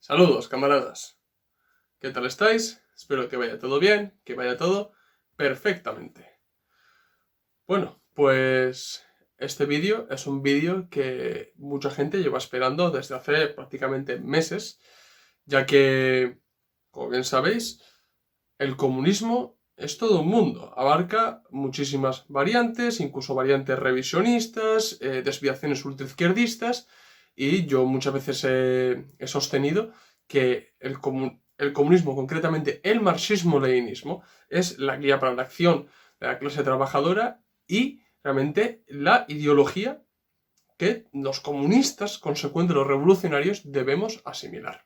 Saludos, camaradas. ¿Qué tal estáis? Espero que vaya todo bien, que vaya todo perfectamente. Bueno, pues este vídeo es un vídeo que mucha gente lleva esperando desde hace prácticamente meses, ya que, como bien sabéis, el comunismo es todo un mundo, abarca muchísimas variantes, incluso variantes revisionistas, desviaciones ultraizquierdistas, y yo muchas veces he sostenido que el comunismo, concretamente el marxismo-leninismo, es la guía para la acción de la clase trabajadora y realmente la ideología que los comunistas, consecuente los revolucionarios, debemos asimilar.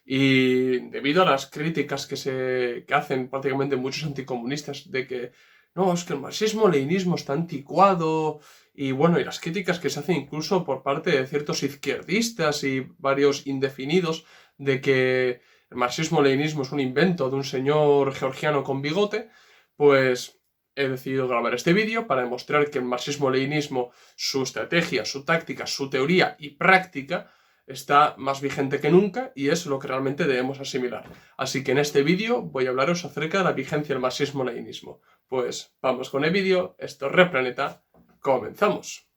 Y debido a las críticas que hacen prácticamente muchos anticomunistas de que no, es que el marxismo-leninismo está anticuado, y bueno, y las críticas que se hacen incluso por parte de ciertos izquierdistas y varios indefinidos de que el marxismo-leninismo es un invento de un señor georgiano con bigote, pues he decidido grabar este vídeo para demostrar que el marxismo-leninismo, su estrategia, su táctica, su teoría y práctica está más vigente que nunca y es lo que realmente debemos asimilar. Así que en este vídeo voy a hablaros acerca de la vigencia del marxismo-leninismo. Pues vamos con el vídeo, esto es Replaneta, comenzamos.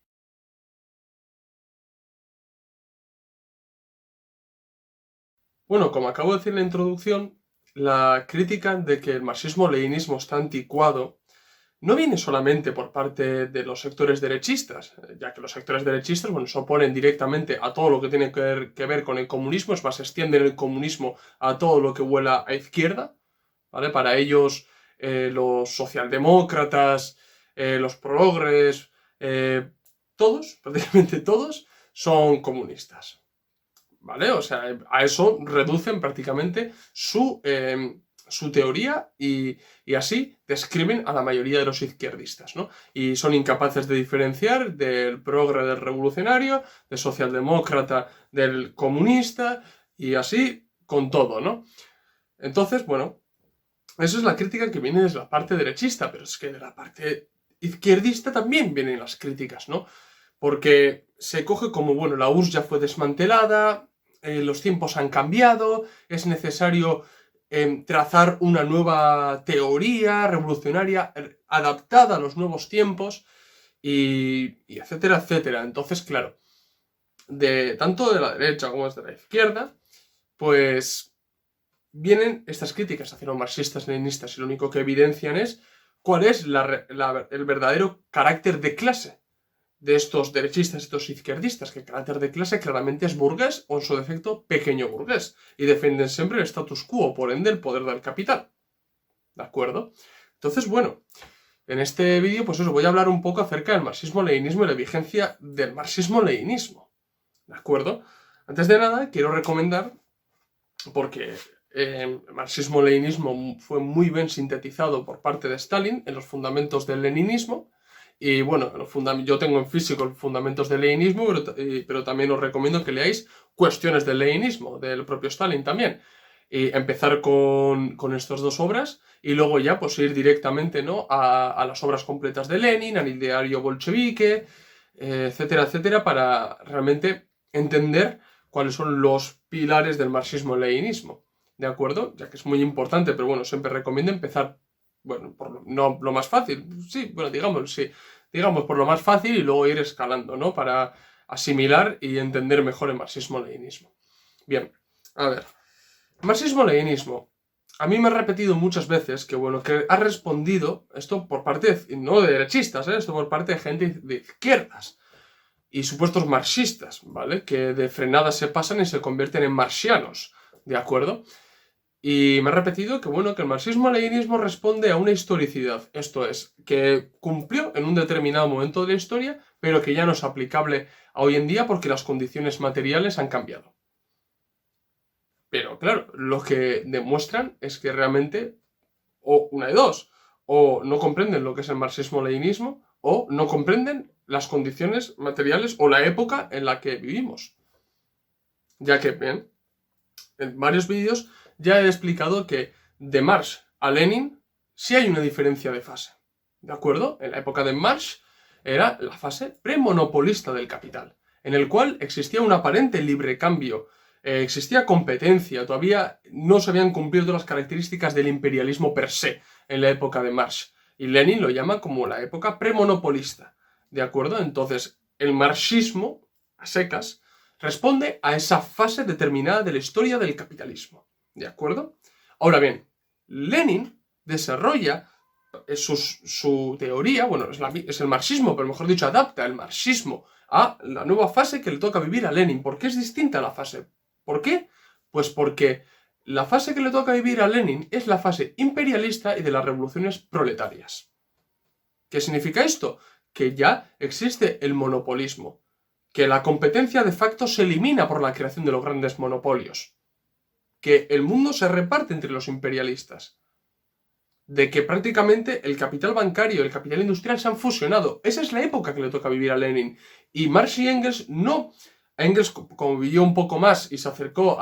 Bueno, como acabo de decir en la introducción, la crítica de que el marxismo-leninismo está anticuado no viene solamente por parte de los sectores derechistas, ya que los sectores derechistas, bueno, se oponen directamente a todo lo que tiene que ver con el comunismo, es más, extienden el comunismo a todo lo que huela a izquierda, ¿vale? Para ellos, los socialdemócratas, los progres, todos, prácticamente todos, son comunistas, ¿vale? O sea, a eso reducen prácticamente su teoría y así describen a la mayoría de los izquierdistas, ¿no? Y son incapaces de diferenciar del progre del revolucionario, del socialdemócrata del comunista y así con todo, ¿no? Entonces, bueno, eso es la crítica que viene desde la parte derechista, pero es que de la parte izquierdista también vienen las críticas, ¿no? Porque se coge como, bueno, la URSS ya fue desmantelada, los tiempos han cambiado, es necesario trazar una nueva teoría revolucionaria adaptada a los nuevos tiempos y etcétera, etcétera. Entonces, claro, tanto de la derecha como de la izquierda, pues vienen estas críticas hacia los marxistas-leninistas y lo único que evidencian es cuál es el verdadero carácter de clase de estos derechistas, estos izquierdistas, que el carácter de clase claramente es burgués o en su defecto pequeño burgués y defienden siempre el status quo, por ende el poder del capital. ¿De acuerdo? Entonces, bueno, en este vídeo pues os voy a hablar un poco acerca del marxismo-leninismo y la vigencia del marxismo-leninismo. ¿De acuerdo? Antes de nada, quiero recomendar, porque el marxismo-leninismo fue muy bien sintetizado por parte de Stalin en los fundamentos del leninismo. Y bueno, yo tengo en físico los fundamentos del leninismo, pero también os recomiendo que leáis Cuestiones del leninismo, del propio Stalin también. Y empezar con estas dos obras y luego ya pues ir directamente, ¿no?, a las obras completas de Lenin, al ideario bolchevique, etcétera, etcétera, para realmente entender cuáles son los pilares del marxismo-leninismo, ¿de acuerdo? Ya que es muy importante, pero bueno, siempre recomiendo empezar, bueno, no lo más fácil, sí, bueno, digamos por lo más fácil y luego ir escalando, ¿no? Para asimilar y entender mejor el marxismo-leninismo. Bien, a ver, marxismo-leninismo. A mí me ha repetido muchas veces que, bueno, que ha respondido, esto por parte, no de derechistas, esto por parte de gente de izquierdas, y supuestos marxistas, ¿vale? Que de frenada se pasan y se convierten en marxianos, ¿de acuerdo? Y me ha repetido que, bueno, que el marxismo-leninismo responde a una historicidad, esto es, que cumplió en un determinado momento de la historia, pero que ya no es aplicable a hoy en día porque las condiciones materiales han cambiado. Pero claro, lo que demuestran es que realmente, o una de dos, o no comprenden lo que es el marxismo-leninismo, o no comprenden las condiciones materiales o la época en la que vivimos. Ya que, bien, en varios vídeos ya he explicado que de Marx a Lenin sí hay una diferencia de fase. ¿De acuerdo? En la época de Marx era la fase premonopolista del capital, en el cual existía un aparente libre cambio existía competencia, todavía no se habían cumplido todas las características del imperialismo per se en la época de Marx. Y Lenin lo llama como la época premonopolista, ¿de acuerdo? Entonces, el marxismo, a secas, responde a esa fase determinada de la historia del capitalismo, ¿de acuerdo? Ahora bien, Lenin desarrolla su teoría, bueno, es el marxismo, pero mejor dicho, adapta el marxismo a la nueva fase que le toca vivir a Lenin. ¿Por qué es distinta la fase? ¿Por qué? Pues porque la fase que le toca vivir a Lenin es la fase imperialista y de las revoluciones proletarias. ¿Qué significa esto? Que ya existe el monopolismo, que la competencia de facto se elimina por la creación de los grandes monopolios, que el mundo se reparte entre los imperialistas, de que prácticamente el capital bancario y el capital industrial se han fusionado. Esa es la época que le toca vivir a Lenin. Y Marx y Engels no... Engels, como vivió un poco más y se acercó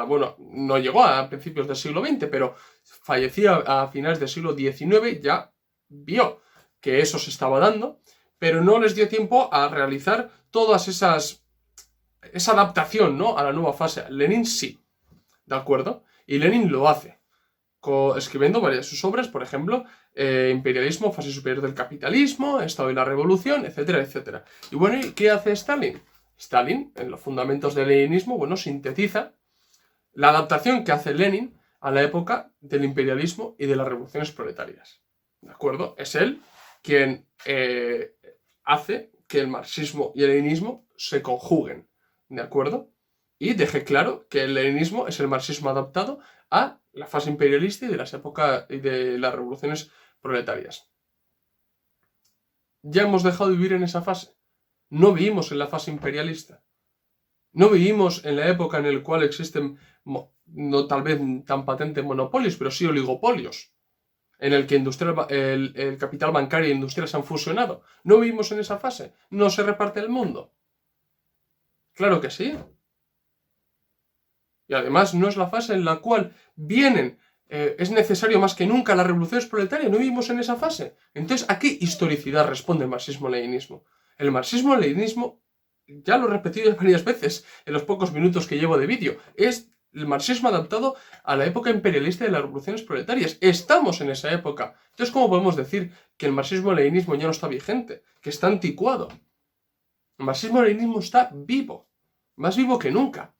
bueno, no llegó a principios del siglo XX, pero fallecía a finales del siglo XIX, ya vio que eso se estaba dando, pero no les dio tiempo a realizar todas esa adaptación, ¿no?, a la nueva fase. Lenin sí, ¿de acuerdo? Y Lenin lo hace, escribiendo varias de sus obras, por ejemplo, Imperialismo, fase superior del capitalismo, Estado y la revolución, etcétera, etcétera. Y bueno, ¿y qué hace Stalin? Stalin, en los fundamentos del leninismo, bueno, sintetiza la adaptación que hace Lenin a la época del imperialismo y de las revoluciones proletarias. ¿De acuerdo? Es él quien hace que el marxismo y el leninismo se conjuguen. ¿De acuerdo? Y deje claro que el leninismo es el marxismo adaptado a la fase imperialista y de las épocas y de las revoluciones proletarias. Ya hemos dejado de vivir en esa fase. No vivimos en la fase imperialista. No vivimos en la época en la cual existen, no tal vez tan patentes monopolios, pero sí oligopolios, en el que el capital bancario e industrial se han fusionado. No vivimos en esa fase. No se reparte el mundo. Claro que sí. Y además no es la fase en la cual es necesario más que nunca las revoluciones proletarias. No vivimos en esa fase. Entonces, ¿a qué historicidad responde el marxismo-leninismo? El marxismo-leninismo, ya lo he repetido varias veces en los pocos minutos que llevo de vídeo, es el marxismo adaptado a la época imperialista de las revoluciones proletarias. Estamos en esa época. Entonces, ¿cómo podemos decir que el marxismo-leninismo ya no está vigente? Que está anticuado. El marxismo-leninismo está vivo. Más vivo que nunca.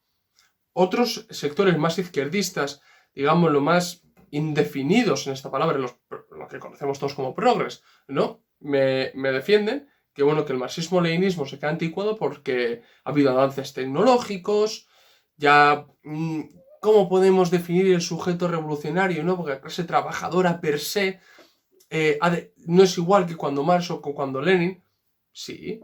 Otros sectores más izquierdistas, digamos, lo más indefinidos en esta palabra, lo que conocemos todos como progres, ¿no? Me defienden que, bueno, que el marxismo-leninismo se queda anticuado porque ha habido avances tecnológicos, ya... ¿Cómo podemos definir el sujeto revolucionario, no? Porque la clase trabajadora per se no es igual que cuando Marx o cuando Lenin. Sí,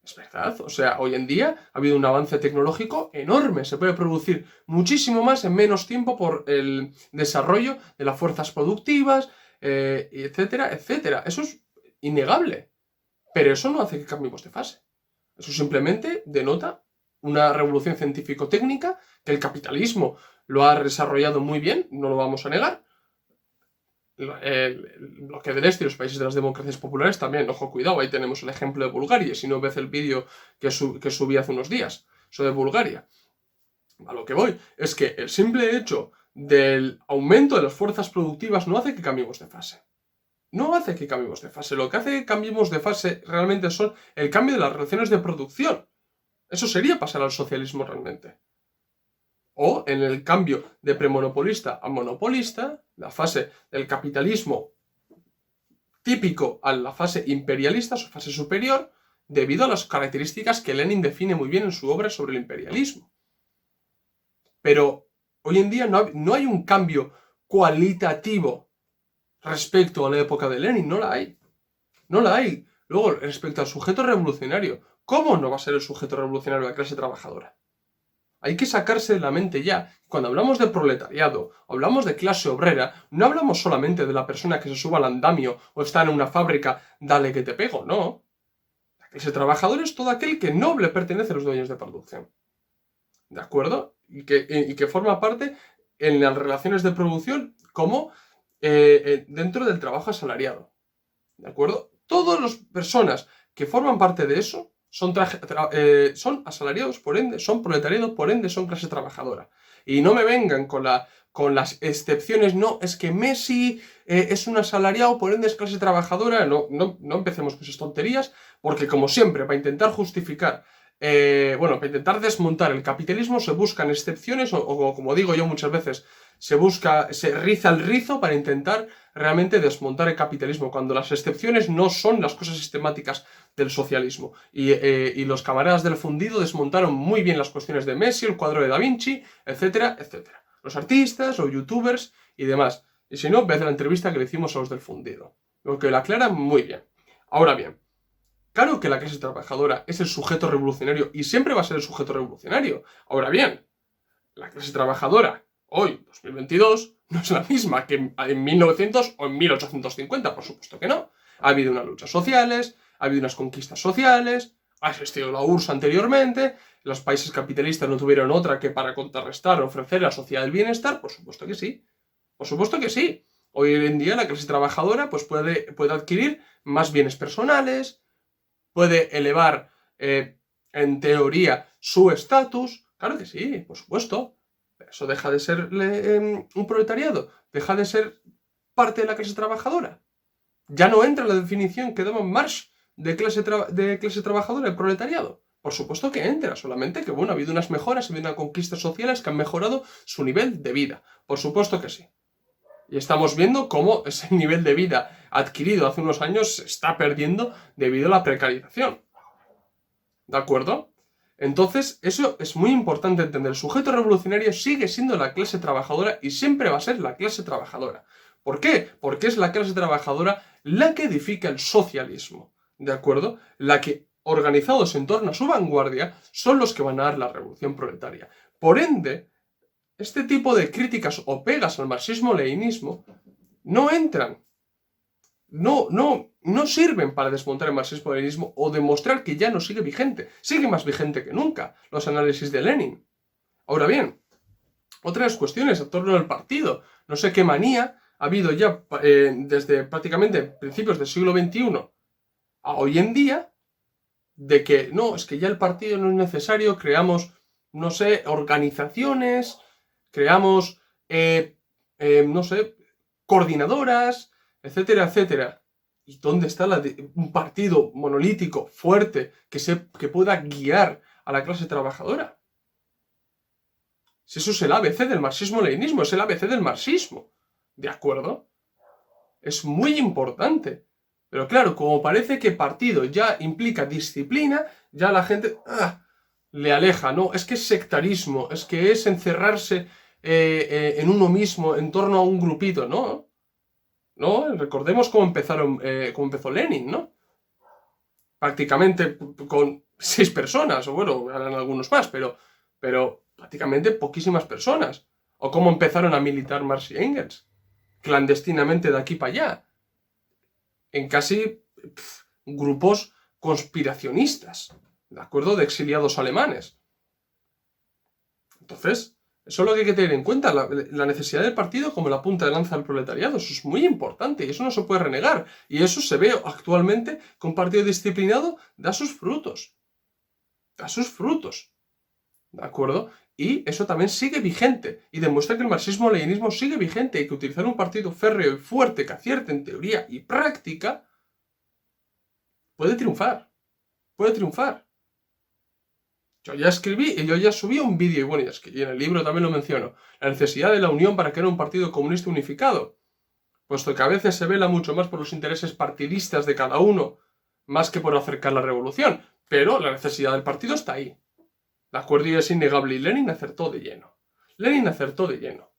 es verdad, o sea, hoy en día ha habido un avance tecnológico enorme, se puede producir muchísimo más en menos tiempo por el desarrollo de las fuerzas productivas, etcétera, etcétera. Eso es innegable, pero eso no hace que cambiemos de fase. Eso simplemente denota una revolución científico-técnica que el capitalismo lo ha desarrollado muy bien, no lo vamos a negar. El bloque del este y los países de las democracias populares también, ojo, cuidado, ahí tenemos el ejemplo de Bulgaria, si no ves el vídeo que subí hace unos días, eso de Bulgaria. A lo que voy es que el simple hecho del aumento de las fuerzas productivas no hace que cambiemos de fase. No hace que cambiemos de fase, lo que hace que cambiemos de fase realmente son el cambio de las relaciones de producción. Eso sería pasar al socialismo realmente. O en el cambio de premonopolista a monopolista, la fase del capitalismo típico a la fase imperialista, su fase superior, debido a las características que Lenin define muy bien en su obra sobre el imperialismo. Pero hoy en día no hay un cambio cualitativo respecto a la época de Lenin, no la hay. No la hay. Luego, respecto al sujeto revolucionario, ¿cómo no va a ser el sujeto revolucionario la clase trabajadora? Hay que sacarse de la mente ya, cuando hablamos de proletariado, o hablamos de clase obrera, no hablamos solamente de la persona que se suba al andamio o está en una fábrica, dale que te pego, no. La clase trabajadora es todo aquel que no le pertenece a los dueños de producción. ¿De acuerdo? Y que forma parte en las relaciones de producción como dentro del trabajo asalariado. ¿De acuerdo? Todas las personas que forman parte de eso son asalariados, por ende, son proletariado, por ende, son clase trabajadora. Y no me vengan con las excepciones, no, es que Messi es un asalariado, por ende es clase trabajadora. No empecemos con esas tonterías, porque como siempre, para intentar justificar, para intentar desmontar el capitalismo se buscan excepciones o como digo yo muchas veces, se riza el rizo para intentar realmente desmontar el capitalismo, cuando las excepciones no son las cosas sistemáticas del socialismo. Y los camaradas del fundido desmontaron muy bien las cuestiones de Messi, el cuadro de Da Vinci, etcétera, etcétera. Los artistas, los youtubers y demás. Y si no, ves la entrevista que le hicimos a los del fundido. Lo que la aclaran muy bien. Ahora bien, claro que la clase trabajadora es el sujeto revolucionario y siempre va a ser el sujeto revolucionario. Ahora bien, la clase trabajadora, hoy, 2022, no es la misma que en 1900 o en 1850, por supuesto que no. Ha habido unas luchas sociales, ha habido unas conquistas sociales, ha existido la URSS anteriormente, los países capitalistas no tuvieron otra que para contrarrestar o ofrecer la sociedad del bienestar, por supuesto que sí. Por supuesto que sí. Hoy en día la clase trabajadora pues, puede adquirir más bienes personales, puede elevar, en teoría, su estatus. Claro que sí, por supuesto. Pero eso deja de ser un proletariado, deja de ser parte de la clase trabajadora. Ya no entra en la definición que daba Marx de clase trabajadora, el proletariado. Por supuesto que entra, solamente que bueno, ha habido unas mejoras, ha habido unas conquistas sociales que han mejorado su nivel de vida. Por supuesto que sí. Y estamos viendo cómo ese nivel de vida adquirido hace unos años se está perdiendo debido a la precarización. ¿De acuerdo? Entonces, eso es muy importante entender. El sujeto revolucionario sigue siendo la clase trabajadora y siempre va a ser la clase trabajadora. ¿Por qué? Porque es la clase trabajadora la que edifica el socialismo. ¿De acuerdo? La que, organizados en torno a su vanguardia, son los que van a dar la revolución proletaria. Por ende, este tipo de críticas o pegas al marxismo-leninismo no entran, no sirven para desmontar el marxismo-leninismo o demostrar que ya no sigue vigente. Sigue más vigente que nunca los análisis de Lenin. Ahora bien, otras cuestiones en torno al partido. No sé qué manía ha habido ya desde prácticamente principios del siglo XXI a hoy en día de que no, es que ya el partido no es necesario, creamos, no sé, organizaciones, creamos, no sé, coordinadoras, etcétera, etcétera. ¿Y dónde está un partido monolítico, fuerte, que pueda guiar a la clase trabajadora? Si eso es el ABC del marxismo-leninismo, es el ABC del marxismo. ¿De acuerdo? Es muy importante. Pero claro, como parece que partido ya implica disciplina, ya la gente le aleja, ¿no? Es que es sectarismo, es que es encerrarse en uno mismo, en torno a un grupito, ¿no? ¿No? Recordemos cómo empezó Lenin, ¿no? Prácticamente con 6 personas, o bueno, eran algunos más, pero prácticamente poquísimas personas. O cómo empezaron a militar Marx y Engels, clandestinamente de aquí para allá, en casi grupos conspiracionistas, ¿de acuerdo? De exiliados alemanes. Entonces, eso es lo que hay que tener en cuenta, la necesidad del partido como la punta de lanza del proletariado. Eso es muy importante y eso no se puede renegar. Y eso se ve actualmente que un partido disciplinado da sus frutos. Da sus frutos. ¿De acuerdo? Y eso también sigue vigente y demuestra que el marxismo-leninismo sigue vigente y que utilizar un partido férreo y fuerte que acierte en teoría y práctica puede triunfar. Puede triunfar. Yo ya escribí y yo ya subí un vídeo, y bueno, y en el libro también lo menciono, la necesidad de la unión para crear un partido comunista unificado, puesto que a veces se vela mucho más por los intereses partidistas de cada uno, más que por acercar la revolución, pero la necesidad del partido está ahí. ¿De acuerdo? Y es innegable, y Lenin acertó de lleno. Lenin acertó de lleno.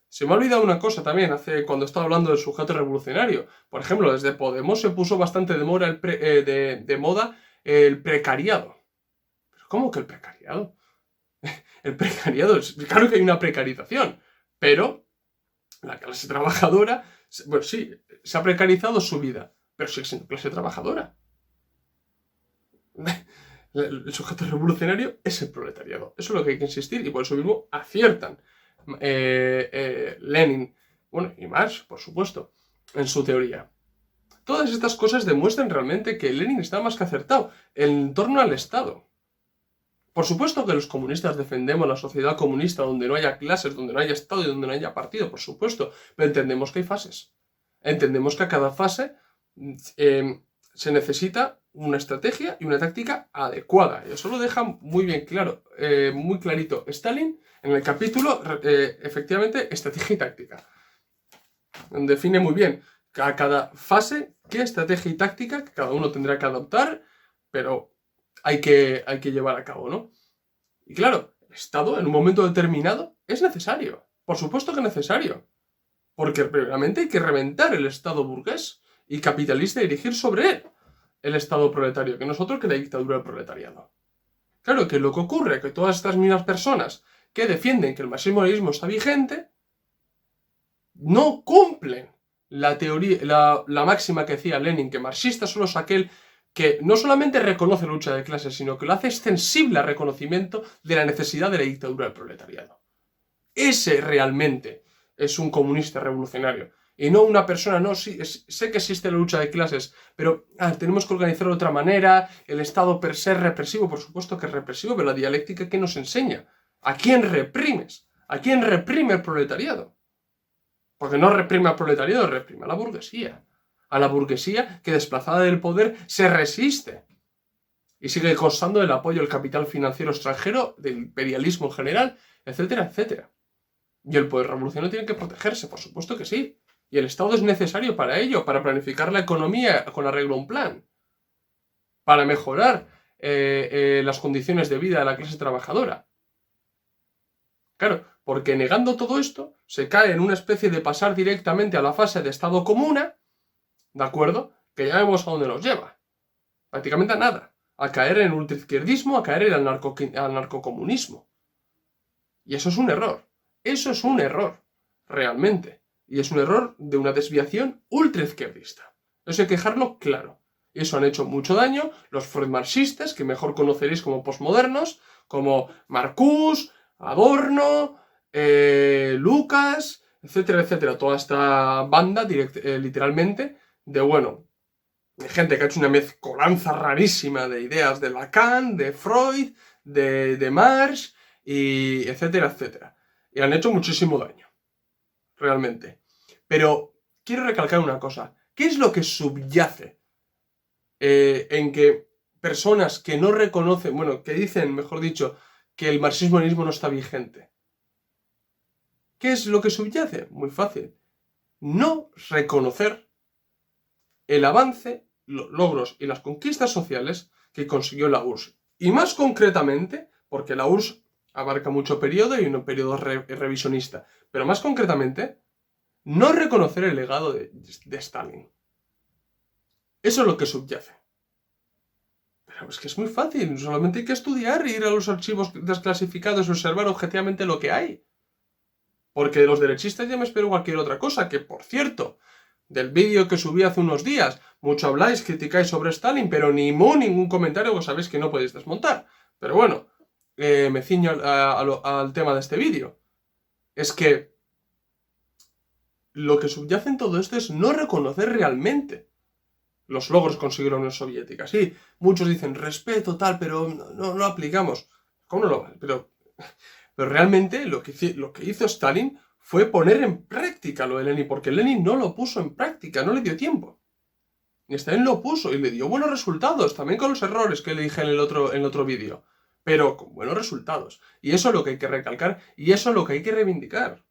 Se me ha olvidado una cosa también, cuando estaba hablando del sujeto revolucionario. Por ejemplo, desde Podemos se puso bastante de moda el precariado. ¿Cómo que el precariado? El precariado, claro que hay una precarización, pero la clase trabajadora, bueno, sí, se ha precarizado su vida, pero sigue siendo clase trabajadora. El sujeto revolucionario es el proletariado. Eso es lo que hay que insistir y por eso mismo aciertan Lenin, bueno, y Marx, por supuesto, en su teoría. Todas estas cosas demuestran realmente que Lenin está más que acertado en torno al Estado. Por supuesto que los comunistas defendemos la sociedad comunista donde no haya clases, donde no haya Estado y donde no haya partido, por supuesto, pero entendemos que hay fases. Entendemos que a cada fase se necesita una estrategia y una táctica adecuada. Y eso lo deja muy bien claro, muy clarito Stalin en el capítulo, efectivamente, estrategia y táctica. Define muy bien a cada fase qué estrategia y táctica que cada uno tendrá que adoptar, pero hay que llevar a cabo, ¿no? Y claro, el Estado en un momento determinado es necesario. Por supuesto que es necesario. Porque primeramente hay que reventar el Estado burgués y capitalista y dirigir sobre él el Estado proletario, que no es otro que la dictadura del proletariado. Claro que lo que ocurre es que todas estas mismas personas que defienden que el marxismo-leninismo está vigente, no cumplen la teoría, la máxima que decía Lenin, que marxista solo es aquel que no solamente reconoce la lucha de clases, sino que lo hace extensible al reconocimiento de la necesidad de la dictadura del proletariado. Ese realmente es un comunista revolucionario. Y no una persona, no, sí, sé que existe la lucha de clases, pero tenemos que organizarlo de otra manera, el Estado per se es represivo, por supuesto que es represivo, pero la dialéctica que nos enseña. ¿A quién reprimes? ¿A quién reprime el proletariado? Porque no reprime al proletariado, reprime a la burguesía. A la burguesía que, desplazada del poder, se resiste. Y sigue costando el apoyo del capital financiero extranjero, del imperialismo en general, etcétera, etcétera. Y el poder revolucionario tiene que protegerse, por supuesto que sí. Y el Estado es necesario para ello, para planificar la economía con arreglo a un plan. Para mejorar las condiciones de vida de la clase trabajadora. Claro, porque negando todo esto, se cae en una especie de pasar directamente a la fase de Estado comuna, ¿de acuerdo? Que ya vemos a dónde nos lleva. Prácticamente a nada. A caer en el ultraizquierdismo, a caer en el narcocomunismo. Y eso es un error. Eso es un error, realmente. Y es un error de una desviación ultraizquierdista. Eso hay que dejarlo claro. Y eso han hecho mucho daño los marxistas, que mejor conoceréis como posmodernos, como Marcuse, Adorno, Lucas, etcétera, etcétera. Toda esta banda, literalmente, de gente que ha hecho una mezcolanza rarísima de ideas de Lacan, de Freud, de Marx, y etcétera, etcétera. Y han hecho muchísimo daño, realmente. Pero quiero recalcar una cosa. ¿Qué es lo que subyace en que personas que no reconocen, que dicen, mejor dicho, que el marxismo-leninismo no está vigente? ¿Qué es lo que subyace? Muy fácil. No reconocer el avance, los logros y las conquistas sociales que consiguió la URSS. Y más concretamente, porque la URSS abarca mucho periodo y un periodo revisionista, pero más concretamente, no reconocer el legado de Stalin. Eso es lo que subyace. Pero es que es muy fácil, solamente hay que estudiar, ir a los archivos desclasificados y observar objetivamente lo que hay. Porque de los derechistas ya me espero cualquier otra cosa, que por cierto, del vídeo que subí hace unos días, mucho habláis, criticáis sobre Stalin, pero ningún comentario, vos sabéis que no podéis desmontar. Pero bueno, me ciño al tema de este vídeo. Es que lo que subyace en todo esto es no reconocer realmente los logros que consiguió la Unión Soviética. Sí, muchos dicen respeto, tal, pero no aplicamos. ¿Cómo no lo vale? Pero realmente lo que hizo Stalin fue poner en práctica lo de Lenin, porque Lenin no lo puso en práctica, no le dio tiempo. Y Stalin lo puso y le dio buenos resultados, también con los errores que le dije en el otro vídeo, pero con buenos resultados. Y eso es lo que hay que recalcar y eso es lo que hay que reivindicar.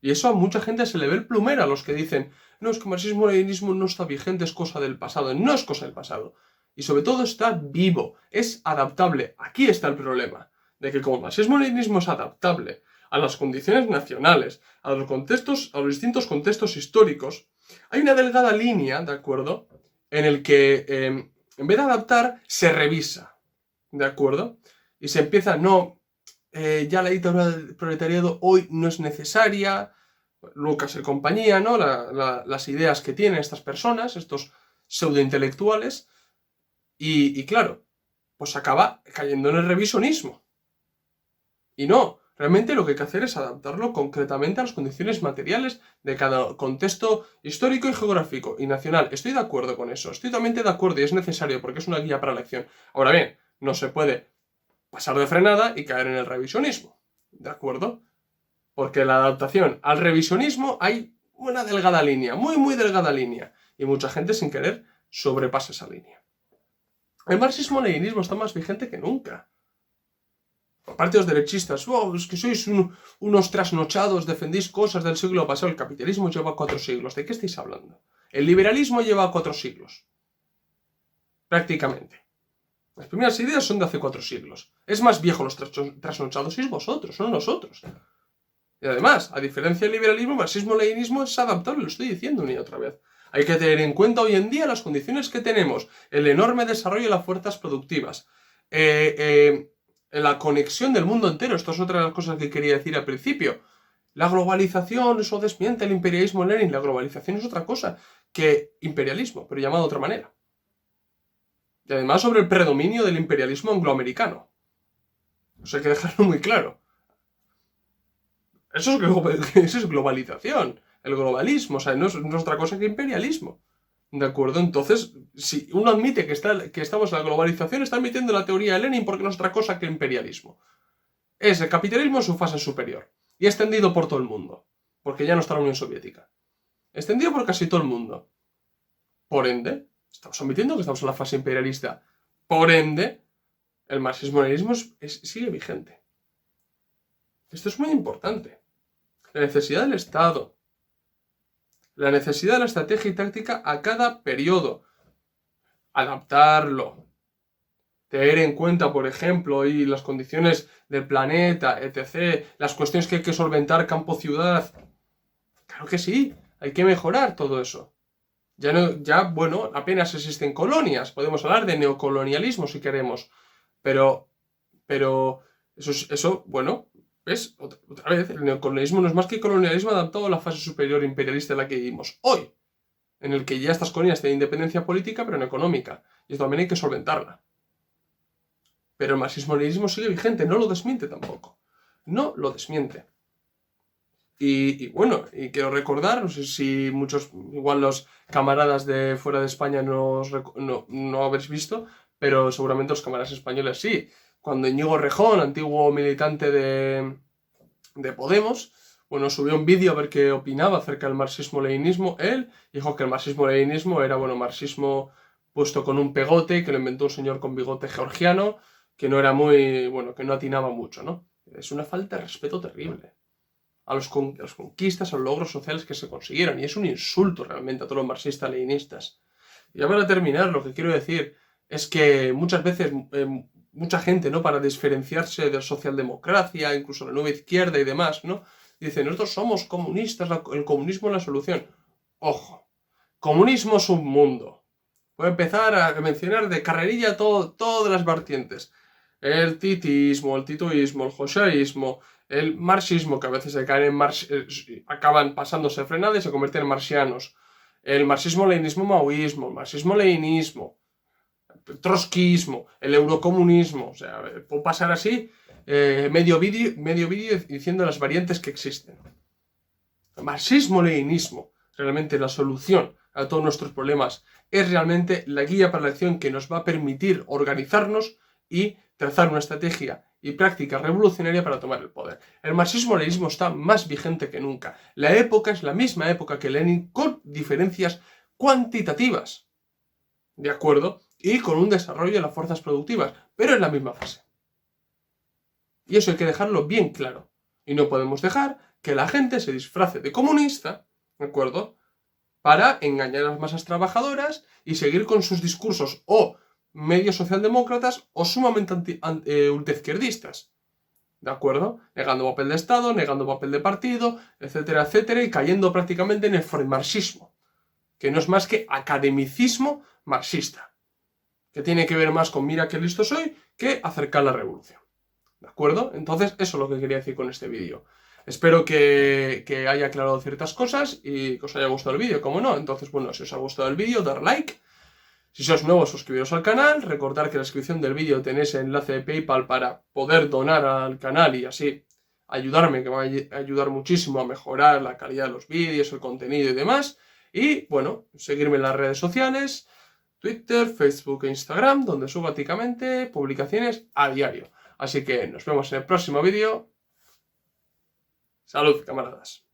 Y eso a mucha gente se le ve el plumero a los que dicen no, es que el marxismo-leninismo no está vigente, es cosa del pasado. No es cosa del pasado. Y sobre todo está vivo, es adaptable. Aquí está el problema, de que como el marxismo-leninismo es adaptable a las condiciones nacionales, a los distintos contextos históricos, hay una delgada línea, ¿de acuerdo?, en el que en vez de adaptar, se revisa, ¿de acuerdo? Y se empieza, ya la dictadura del proletariado hoy no es necesaria, Lucas y compañía, ¿no? Las ideas que tienen estas personas, estos pseudointelectuales, y claro, pues acaba cayendo en el revisionismo. Y no, Realmente lo que hay que hacer es adaptarlo concretamente a las condiciones materiales de cada contexto histórico y geográfico y nacional. Estoy de acuerdo con eso, estoy totalmente de acuerdo y es necesario porque es una guía para la acción. Ahora bien, no se puede pasar de frenada y caer en el revisionismo, ¿de acuerdo? Porque la adaptación al revisionismo hay una delgada línea, muy delgada línea, y mucha gente sin querer sobrepasa esa línea. El marxismo-leninismo está más vigente que nunca. Aparte los derechistas, es que sois unos trasnochados, defendéis cosas del siglo pasado. El capitalismo lleva 4 siglos. ¿De qué estáis hablando? El liberalismo lleva 4 siglos. Prácticamente. Las primeras ideas son de hace 4 siglos. Es más viejo los trasnochados sois vosotros, no nosotros. Y además, a diferencia del liberalismo, marxismo-leninismo es adaptable, lo estoy diciendo una y otra vez. Hay que tener en cuenta hoy en día las condiciones que tenemos, el enorme desarrollo de las fuerzas productivas, la conexión del mundo entero. Esto es otra de las cosas que quería decir al principio. La globalización, eso desmiente el imperialismo Lenin. La globalización es otra cosa que imperialismo, pero llamado de otra manera. Y además sobre el predominio del imperialismo angloamericano. Eso hay que dejarlo muy claro. Eso es globalización. El globalismo, o sea, no es otra cosa que imperialismo. ¿De acuerdo? Entonces, si uno admite que estamos en la globalización, está admitiendo la teoría de Lenin porque no es otra cosa que imperialismo. Es el capitalismo en su fase superior. Y extendido por todo el mundo. Porque ya no está la Unión Soviética. Extendido por casi todo el mundo. Por ende, estamos admitiendo que estamos en la fase imperialista. Por ende, el marxismo-leninismo sigue vigente. Esto es muy importante. La necesidad del Estado. La necesidad de la estrategia y táctica a cada periodo. Adaptarlo. Tener en cuenta, por ejemplo, y las condiciones del planeta, etc. Las cuestiones que hay que solventar campo-ciudad. Claro que sí, hay que mejorar todo eso. Bueno, apenas existen colonias. Podemos hablar de neocolonialismo si queremos. Pero eso bueno, ¿ves? Otra vez, el neocolonialismo no es más que colonialismo adaptado a la fase superior imperialista en la que vivimos hoy, en el que ya estas colonias tienen independencia política pero no económica, y esto también hay que solventarla. Pero el marxismo-leninismo sigue vigente, no lo desmiente tampoco. No lo desmiente. Y bueno, y quiero recordar, no sé si muchos, igual los camaradas de fuera de España no habéis visto, pero seguramente los camaradas españoles sí. Cuando Íñigo Rejón, antiguo militante de Podemos, bueno, subió un vídeo a ver qué opinaba acerca del marxismo-leninismo. Él dijo que el marxismo-leninismo era, bueno, marxismo puesto con un pegote, que lo inventó un señor con bigote georgiano, que no era muy, bueno, que no atinaba mucho, ¿no? Es una falta de respeto terrible a las conquistas, a los logros sociales que se consiguieron, y es un insulto realmente a todos los marxistas-leninistas. Y ya para terminar, lo que quiero decir es que muchas veces mucha gente, ¿no?, para diferenciarse de la socialdemocracia, incluso la nueva izquierda y demás, ¿no?, dice, nosotros somos comunistas, el comunismo es la solución. Ojo, comunismo es un mundo. Voy a empezar a mencionar de carrerilla todas las vertientes. El titismo, el titoísmo, el joseísmo, el marxismo, que a veces acaban pasándose de frenada y se convierten en marxianos. El marxismo-leninismo, maoísmo, el marxismo-leninismo, el trotskismo, el eurocomunismo. O sea, puedo pasar así medio vídeo diciendo las variantes que existen. El marxismo-leninismo, realmente la solución a todos nuestros problemas, es realmente la guía para la acción que nos va a permitir organizarnos y trazar una estrategia y práctica revolucionaria para tomar el poder. El marxismo-leninismo está más vigente que nunca. La época es la misma época que Lenin, con diferencias cuantitativas, ¿de acuerdo? Y con un desarrollo de las fuerzas productivas, pero en la misma fase. Y eso hay que dejarlo bien claro. Y no podemos dejar que la gente se disfrace de comunista, ¿de acuerdo?, para engañar a las masas trabajadoras y seguir con sus discursos o medio socialdemócratas o sumamente ultraizquierdistas, ¿de acuerdo? Negando papel de Estado, negando papel de partido, etcétera, etcétera, y cayendo prácticamente en el marxismo, que no es más que academicismo marxista, que tiene que ver más con mira qué listo soy que acercar la revolución, ¿de acuerdo? Entonces, eso es lo que quería decir con este vídeo. Espero que haya aclarado ciertas cosas y que os haya gustado el vídeo, como no. Entonces, bueno, si os ha gustado el vídeo, dar like. Si sois nuevos, suscribiros al canal. Recordad que en la descripción del vídeo tenéis el enlace de PayPal para poder donar al canal y así ayudarme, que me va a ayudar muchísimo a mejorar la calidad de los vídeos, el contenido y demás. Y bueno, seguirme en las redes sociales, Twitter, Facebook e Instagram, donde subo prácticamente publicaciones a diario. Así que nos vemos en el próximo vídeo. Salud, camaradas.